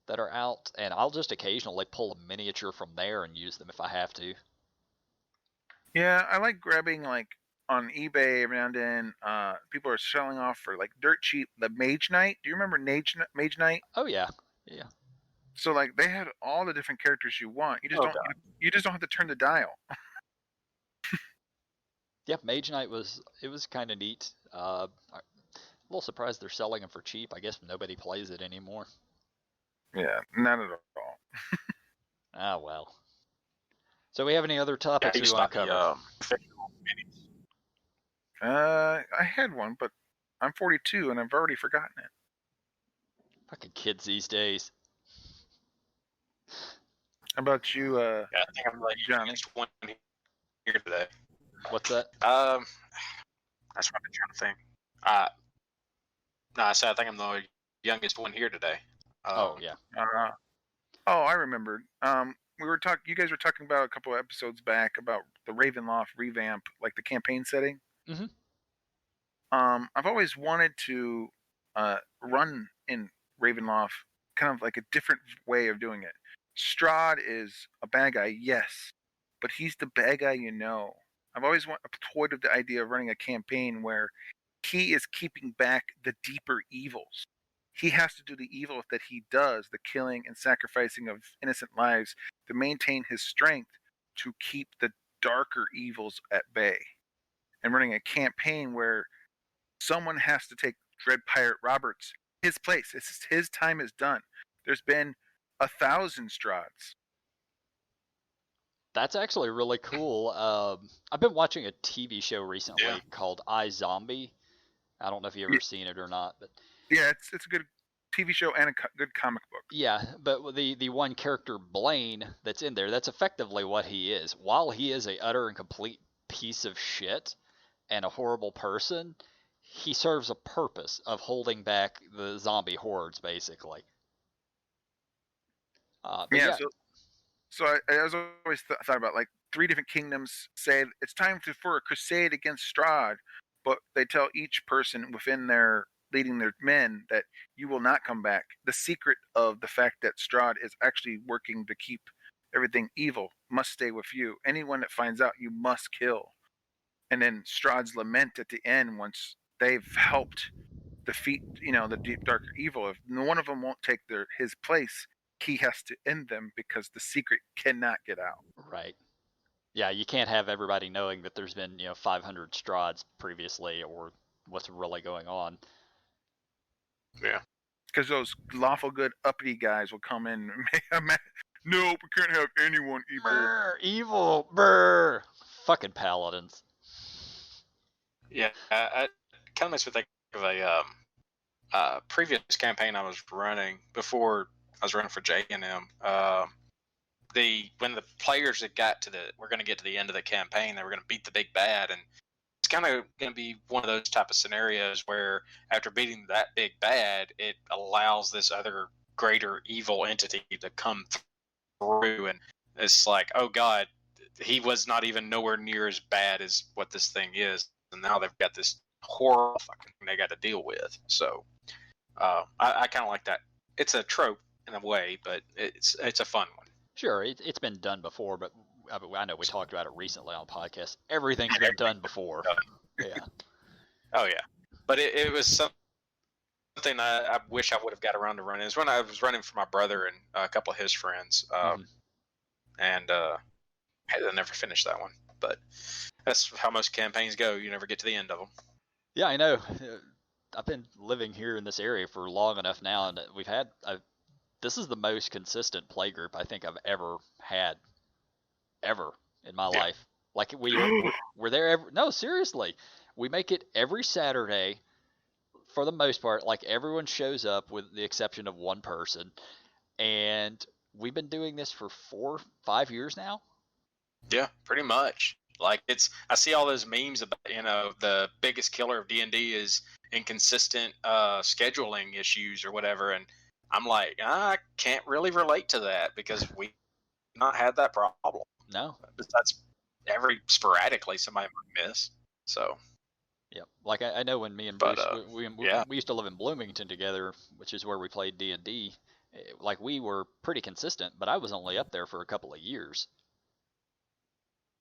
that are out, and I'll just occasionally pull a miniature from there and use them if I have to. Yeah, I like grabbing like on eBay every now and then. People are selling off for like dirt cheap the Mage Knight. Do you remember Mage Knight? Oh yeah, yeah, So like they had all the different characters you want. Oh god. You just don't have to turn the dial. yeah. Mage Knight was kind of neat. I'm a little surprised they're selling them for cheap. I guess nobody plays it anymore. Yeah, not at all. Ah well. So we have any other Yeah, topics he we was want about to the cover? fictional minis. I had one, but I'm 42 and I've already forgotten it. Fucking kids these days. How about you, Yeah, I think I'm the Johnny? youngest one here today. What's that? That's what I've been trying to think. No, I said I think I'm the youngest one here today. Oh yeah. Oh, I remembered. You guys were talking about a couple of episodes back about the Ravenloft revamp, like the campaign setting. Mhm. I've always wanted to run in Ravenloft, kind of like a different way of doing it. Strahd is a bad guy, yes, but he's the bad guy you know. I've always toyed with the idea of running a campaign where he is keeping back the deeper evils. He has to do the evil that he does, the killing and sacrificing of innocent lives, to maintain his strength to keep the darker evils at bay. And running a campaign where someone has to take Dread Pirate Roberts his place. His time is done. There's been 1,000 Strahds. That's actually really cool. I've been watching a TV show recently Yeah. called iZombie. I don't know if you've ever seen it or not, but Yeah, it's a good TV show and a good comic book. yeah, but the one character Blaine that's in there, that's effectively what he is. While he is a utter and complete piece of shit and a horrible person, he serves a purpose of holding back the zombie hordes, basically. But Yeah, yeah, so I was always thought about like 3 different kingdoms say it's time for a crusade against Strahd, but they tell each person within their leading their men that you will not come back. The secret of the fact that Strahd is actually working to keep everything evil must stay with you. Anyone that finds out, you must kill. And then Strahd's lament at the end, once they've helped defeat, the deep darker evil, if one of them won't take his place, he has to end them because the secret cannot get out. right. Yeah, you can't have everybody knowing that there's been 500 Strahds previously or what's really going on. Yeah. Because those lawful good uppity guys will come in and make nope, we can't have anyone evil. Brr, evil, brr. Fucking paladins. Yeah. I kind of makes me think of a previous campaign I was running before I was running for J&M. When the players were going to get to the end of the campaign, they were going to beat the big bad, and it's kind of going to be one of those type of scenarios where after beating that big bad, it allows this other greater evil entity to come through, and it's like, oh god, he was not even nowhere near as bad as what this thing is, and now they've got this horrible fucking thing they got to deal with. So I kind of like that. It's a trope in a way, but it's a fun one. Sure, it's been done before, but I know we talked about it recently on the podcast. Everything's been done before. Yeah. Oh yeah, but it was something I wish I would have got around to running. It was when I was running for my brother and a couple of his friends, and I never finished that one. But that's how most campaigns go. You never get to the end of them. Yeah, I know. I've been living here in this area for long enough now, and we've had this is the most consistent play group I think I've ever had, ever in my Yeah. life. Like we're there every, no, seriously. We make it every Saturday for the most part. Like everyone shows up with the exception of one person, and we've been doing this for 4-5 years now. Yeah, pretty much. Like I see all those memes about the biggest killer of D&D is inconsistent scheduling issues or whatever, and I'm like, I can't really relate to that because we not had that problem. No. Besides every sporadically somebody might miss. So. Yep. Like I know when me and But, Bruce yeah. we used to live in Bloomington together, which is where we played D&D. Like we were pretty consistent, but I was only up there for a couple of years.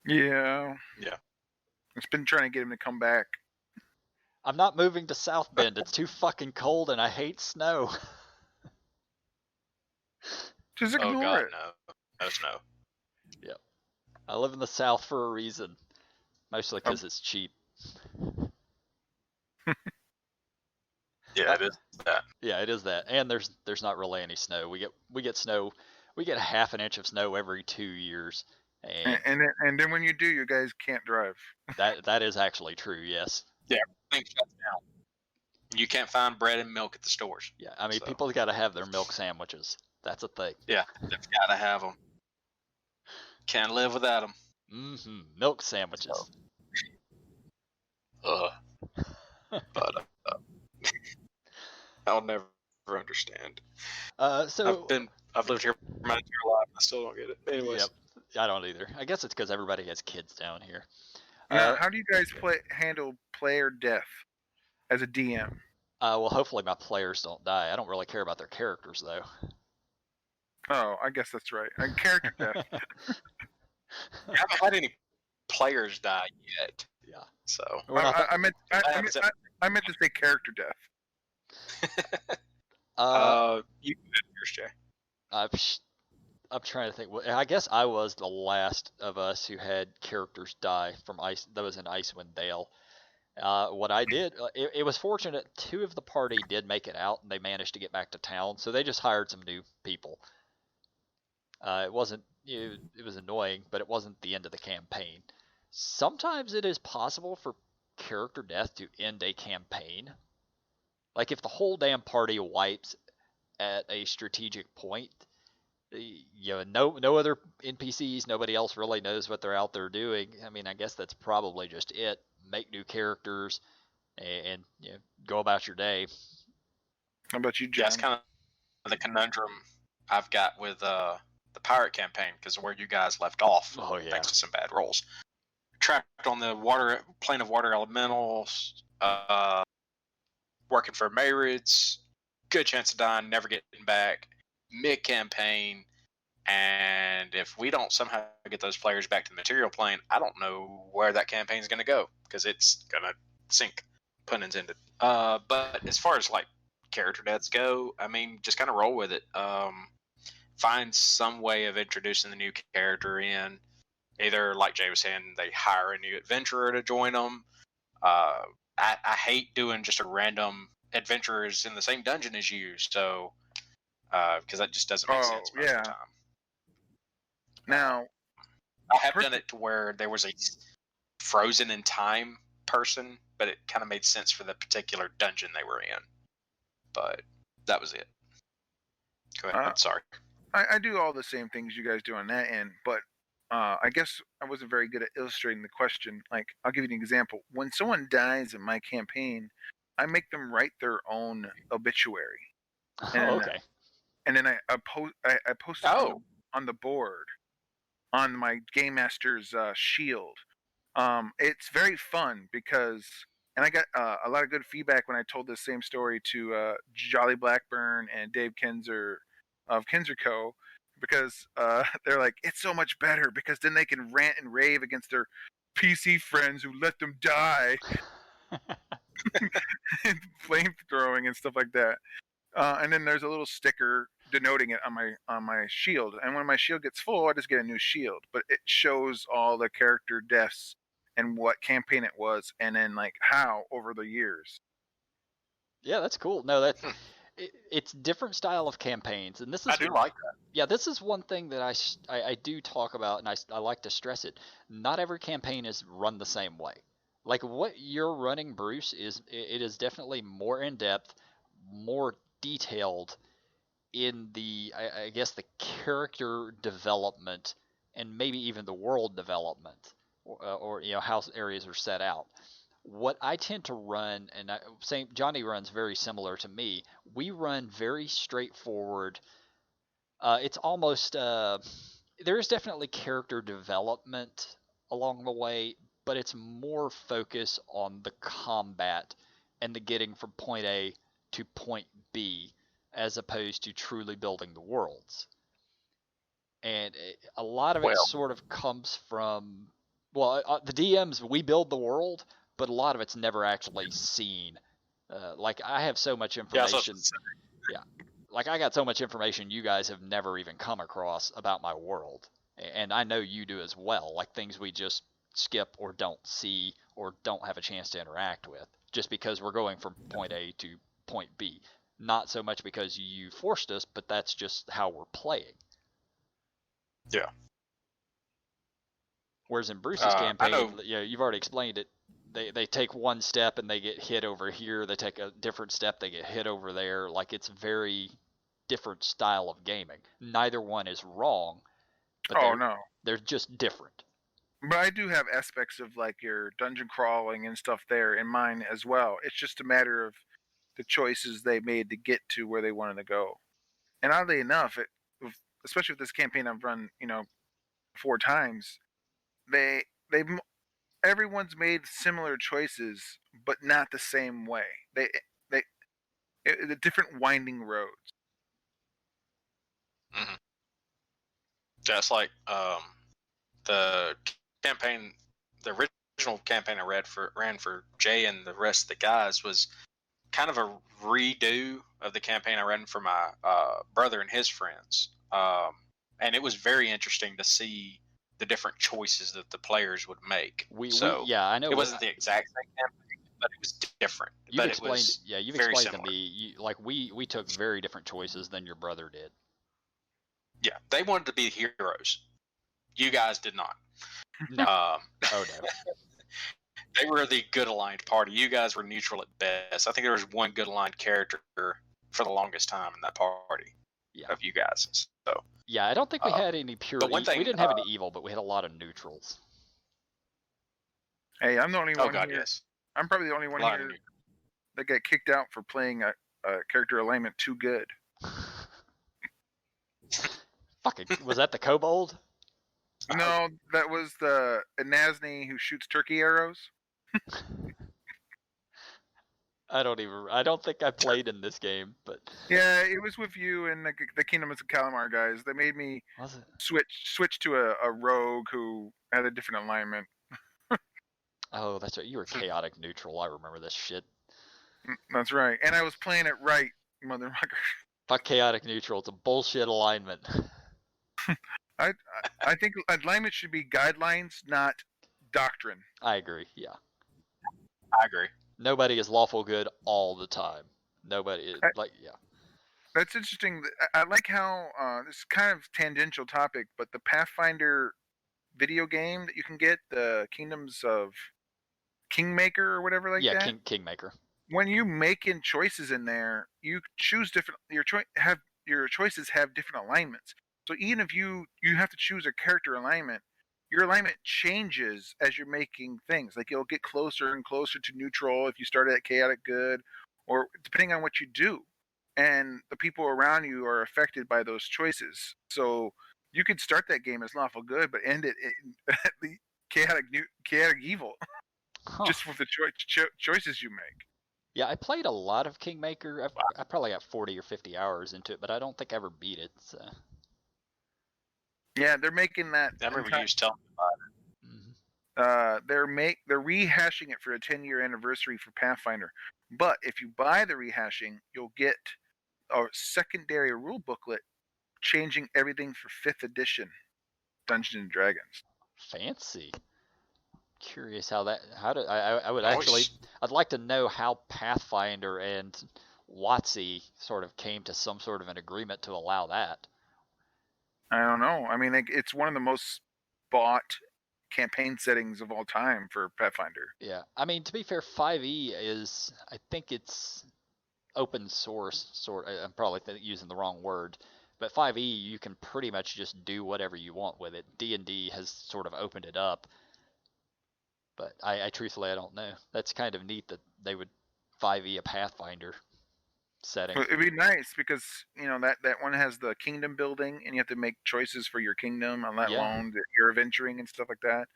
Yeah. Yeah. It's been trying to get him to come back. I'm not moving to South Bend. It's too fucking cold and I hate snow. Just ignore Oh God, it. no snow. Yep. I live in the South for a reason. Mostly because it's cheap. Yeah, it is that. Yeah, it is that. And there's not really any snow. We get snow. We get half an inch of snow every 2 years. And then when you do, you guys can't drive. That is actually true, yes. Yeah, everything shuts down. You can't find bread and milk at the stores. Yeah, I mean, So. people got to have their milk sandwiches. That's a thing. Yeah, they've got to have them. Can't live without them. Mm-hmm. Milk sandwiches. But I'll never understand. So I've lived here my entire life. I still don't get it. Anyways. Yep, I don't either. I guess it's because everybody has kids down here. Now, how do you guys handle player death as a DM? Well, hopefully my players don't die. I don't really care about their characters, though. Oh, I guess that's right. Character death. I haven't had any players die yet. Yeah. So I meant to say character death. You can do it first, Jay. I'm trying to think. Well, I guess I was the last of us who had characters die from Ice. That was in Icewind Dale. What I did, it was fortunate. 2 of the party did make it out, and they managed to get back to town. So they just hired some new people. It wasn't. It was annoying, but it wasn't the end of the campaign. Sometimes it is possible for character death to end a campaign. Like if the whole damn party wipes at a strategic point, no other NPCs, nobody else really knows what they're out there doing. I mean, I guess that's probably just it. Make new characters and go about your day. How about you, John? Yeah, that's kind of the conundrum I've got with the pirate campaign because where you guys left off, thanks to some bad rolls. Trapped on the plane of water elementals, working for Mayrids, good chance of dying, never getting back, mid-campaign, and if we don't somehow get those players back to the material plane, I don't know where that campaign's going to go, because it's going to sink, pun intended. But as far as, like, character deaths go, I mean, just kind of roll with it. Find some way of introducing the new character in. Either, like Jay was saying, they hire a new adventurer to join them. I hate doing just a random adventurers in the same dungeon as you, so because that just doesn't make sense most of the time. Now, I have done it to where there was a frozen in time person, but it kind of made sense for the particular dungeon they were in. But that was it. Go ahead. Sorry. I do all the same things you guys do on that end, but I guess I wasn't very good at illustrating the question. Like, I'll give you an example. When someone dies in my campaign, I make them write their own obituary. Okay. And then I post it on the board on my Game Master's shield. It's very fun because, and I got a lot of good feedback when I told this same story to Jolly Blackburn and Dave Kinzer of Kinzer Co. Because they're like, it's so much better because then they can rant and rave against their PC friends who let them die. And flamethrowing and stuff like that. And then there's a little sticker denoting it on my shield. And when my shield gets full, I just get a new shield. But it shows all the character deaths and what campaign it was, and then like how over the years. Yeah, that's cool. No, it's different style of campaigns, and this is I do like that. yeah, this is one thing that I do talk about, and I like to stress it. Not every campaign is run the same way. Like what you're running, Bruce, it is definitely more in depth, more detailed in the I guess the character development and maybe even the world development, or how areas are set out. What I tend to run, and same Johnny runs very similar to me. We run very straightforward. It's almost there is definitely character development along the way, but it's more focus on the combat and the getting from point A to point B, as opposed to truly building the worlds. And a lot of it Well, sort of comes from, well, the DMs, we build the world, but a lot of it's never actually seen. Like I have so much yeah, so information. Yeah, like I got so much information you guys have never even come across about my world, and I know you do as well. Like things we just skip or don't see or don't have a chance to interact with, just because we're going from point A to point B. Not so much because you forced us, but that's just how we're playing. yeah. Whereas in Bruce's I campaign, know. you've already explained it. They take one step and they get hit over here. They take a different step, they get hit over there. Like it's very different style of gaming. Neither one is wrong, but Oh no. they're just different. But I do have aspects of like your dungeon crawling and stuff there in mine as well. It's just a matter of the choices they made to get to where they wanted to go. And oddly enough, especially with this campaign I've run, 4 times, they everyone's made similar choices, but not the same way. They the different winding roads. Mhm. That's like the campaign, the original campaign I ran for Jay and the rest of the guys was kind of a redo of the campaign I ran for my brother and his friends. And it was very interesting to see the different choices that the players would make. Yeah, I know it wasn't the exact same campaign, but it was different. You've but explained, it was yeah, you've very explained similar. to me. Like we took very different choices than your brother did. Yeah, they wanted to be heroes. You guys did not. No. Oh no. They were the good aligned party. You guys were neutral at best. I think there was one good aligned character for the longest time in that party of you guys. So yeah, I don't think we had any pure. But one thing, we didn't have any evil, but we had a lot of neutrals. Hey, I'm the only one God, here. yes. I'm probably the only one here that got kicked out for playing a character alignment too good. Fucking, was that the kobold? No, that was the Anasni who shoots turkey arrows. I don't think I played in this game, but yeah, it was with you and the Kingdom of Calamar guys. They made me switch to a rogue who had a different alignment. Oh, that's right. You were chaotic neutral. I remember this shit. That's right, and I was playing it right, motherfucker. Fuck chaotic neutral. It's a bullshit alignment. I think alignment should be guidelines, not doctrine. I agree. Yeah. I agree. Nobody is lawful good all the time. Nobody is yeah. That's interesting. I like how this is kind of tangential topic, but the Pathfinder video game that you can get, the Kingdoms of Kingmaker or whatever like that. Yeah, Kingmaker. When you making choices in there, you choose different. Your choices have different alignments. So even if you have to choose a character alignment, your alignment changes as you're making things. Like you'll get closer and closer to neutral if you start at chaotic good, or depending on what you do. And the people around you are affected by those choices. So you could start that game as lawful good, but end it at the chaotic evil, just with the choices you make. Yeah, I played a lot of Kingmaker. I probably got 40 or 50 hours into it, but I don't think I ever beat it. So. Yeah, they're making that. I remember you telling me about it. They're rehashing it for a 10-year anniversary for Pathfinder. But if you buy the rehashing, you'll get a secondary rule booklet changing everything for 5th edition Dungeons and Dragons. Fancy. Curious how that. I would actually. I'd like to know how Pathfinder and WotC sort of came to some sort of an agreement to allow that. I don't know. I mean, it's one of the most bought campaign settings of all time for Pathfinder. Yeah, I mean, to be fair, 5e is, I think it's open source, I'm probably using the wrong word, but 5e, you can pretty much just do whatever you want with it. D&D has sort of opened it up, but I truthfully, I don't know. That's kind of neat that they would 5e a Pathfinder setting. Well, it'd be nice because that one has the kingdom building, and you have to make choices for your kingdom on that loan that you're adventuring and stuff like that.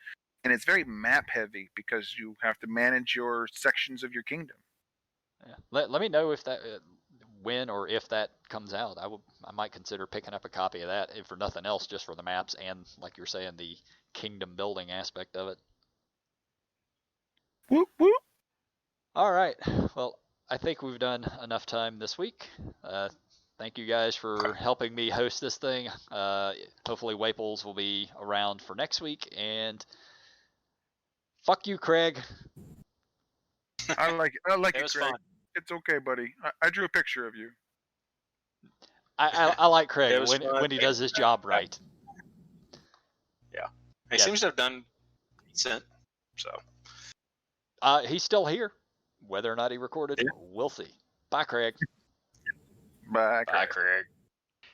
And it's very map heavy because you have to manage your sections of your kingdom. Yeah. Let me know if that when or if that comes out. I might consider picking up a copy of that, if for nothing else, just for the maps and, like you're saying, the kingdom building aspect of it. Whoop whoop. All right. Well, I think we've done enough time this week. Thank you guys for helping me host this thing. Hopefully Waples will be around for next week. And fuck you, Craig. I like It it, was Craig. fun. It's okay, buddy. I drew a picture of you. I like Craig It was fun. when he does his job right. Yeah. He Yeah. seems to have done decent. So. He's still here. Whether or not he recorded, we'll see. Bye, Craig. Bye, Craig. Bye, Craig.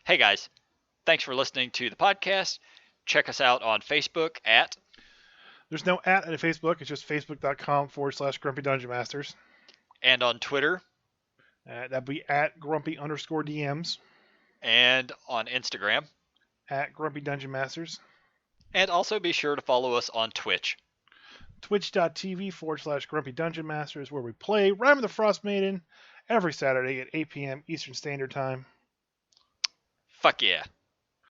Hey, guys. Thanks for listening to the podcast. Check us out on Facebook at... There's no @ in Facebook. It's just facebook.com/Grumpy Dungeon Masters. And on Twitter. That'd be @Grumpy_DMs. And on Instagram. @Grumpy Dungeon Masters. And also be sure to follow us on Twitch. Twitch.tv/Grumpy Dungeon Masters, where we play Rime of the Frost Maiden every Saturday at 8 p.m. Eastern Standard Time. Fuck yeah.